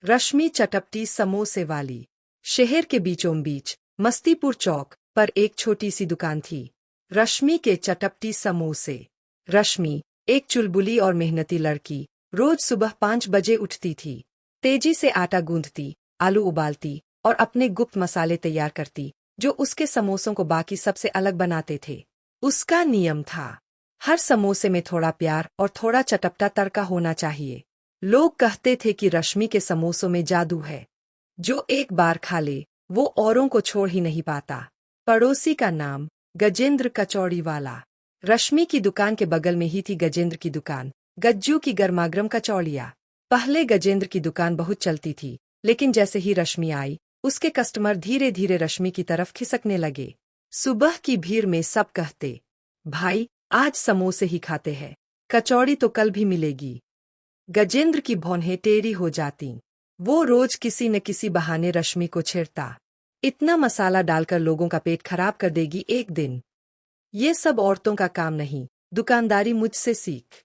रश्मि चटपटी समोसे वाली। शहर के बीचों बीच मस्तीपुर चौक पर एक छोटी सी दुकान थी। रश्मि के चटपटी समोसे। रश्मि एक चुलबुली और मेहनती लड़की रोज सुबह 5 बजे उठती थी। तेजी से आटा गूंथती, आलू उबालती और अपने गुप्त मसाले तैयार करती, जो उसके समोसों को बाकी सबसे अलग बनाते थे। उसका नियम था, हर समोसे में थोड़ा प्यार और थोड़ा चटपटा तड़का होना चाहिए। लोग कहते थे कि रश्मि के समोसों में जादू है। जो एक बार खा ले, वो औरों को छोड़ ही नहीं पाता। पड़ोसी का नाम गजेंद्र कचौड़ी वाला। रश्मि की दुकान के बगल में ही थी गजेंद्र की दुकान, गज्जू की गर्मागर्म कचौड़ियाँ। पहले गजेंद्र की दुकान बहुत चलती थी, लेकिन जैसे ही रश्मि आई, उसके कस्टमर धीरे धीरे रश्मि की तरफ खिसकने लगे। सुबह की भीड़ में सब कहते, भाई आज समोसे ही खाते हैं, कचौड़ी तो कल भी मिलेगी। गजेंद्र की भौहें टेढ़ी हो जाती। वो रोज किसी न किसी बहाने रश्मि को छेड़ता। इतना मसाला डालकर लोगों का पेट खराब कर देगी एक दिन। ये सब औरतों का काम नहीं, दुकानदारी मुझसे सीख।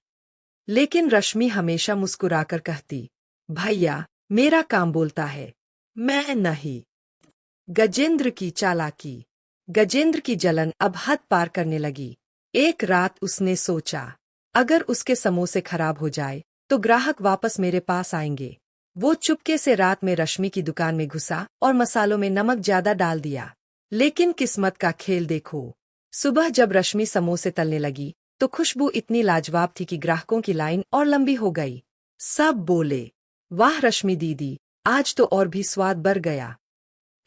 लेकिन रश्मि हमेशा मुस्कुराकर कहती, भैया मेरा काम बोलता है, मैं नहीं। गजेंद्र की चालाकी। गजेंद्र की जलन अब हद पार करने लगी। एक रात उसने सोचा, अगर उसके समोसे खराब हो जाए तो ग्राहक वापस मेरे पास आएंगे। वो चुपके से रात में रश्मि की दुकान में घुसा और मसालों में नमक ज्यादा डाल दिया। लेकिन किस्मत का खेल देखो। सुबह जब रश्मि समोसे तलने लगी, तो खुशबू इतनी लाजवाब थी कि ग्राहकों की लाइन और लंबी हो गई। सब बोले, वाह रश्मि दीदी, आज तो और भी स्वाद बढ़ गया।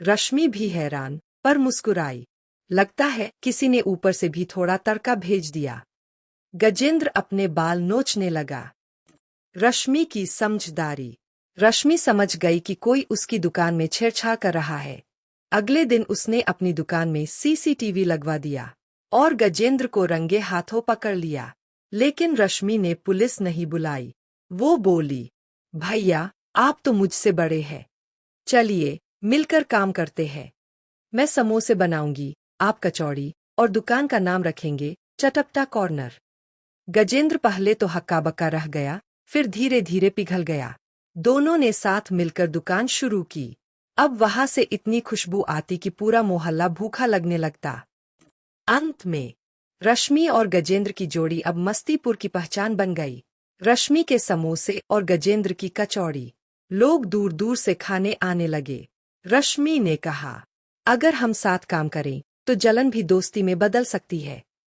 रश्मि भी हैरान, पर मुस्कुराई। लगता है किसी ने ऊपर से भी थोड़ा तड़का भेज दिया। गजेंद्र अपने बाल नोचने लगा। रश्मि की समझदारी। रश्मि समझ गई कि कोई उसकी दुकान में छेड़छाड़ कर रहा है। अगले दिन उसने अपनी दुकान में सीसीटीवी लगवा दिया और गजेंद्र को रंगे हाथों पकड़ लिया। लेकिन रश्मि ने पुलिस नहीं बुलाई। वो बोली, भैया आप तो मुझसे बड़े हैं, चलिए मिलकर काम करते हैं। मैं समोसे बनाऊंगी, आप कचौड़ी, और दुकान का नाम रखेंगे चटपटा कॉर्नर। गजेंद्र पहले तो हक्का बक्का रह गया, फिर धीरे धीरे पिघल गया। दोनों ने साथ मिलकर दुकान शुरू की। अब वहां से इतनी खुशबू आती कि पूरा मोहल्ला भूखा लगने लगता। अंत में रश्मि और गजेंद्र की जोड़ी अब मस्तीपुर की पहचान बन गई। रश्मि के समोसे और गजेंद्र की कचौड़ी। लोग दूर दूर से खाने आने लगे। रश्मि ने कहा, अगर हम साथ काम करें तो जलन भी दोस्ती में बदल सकती है।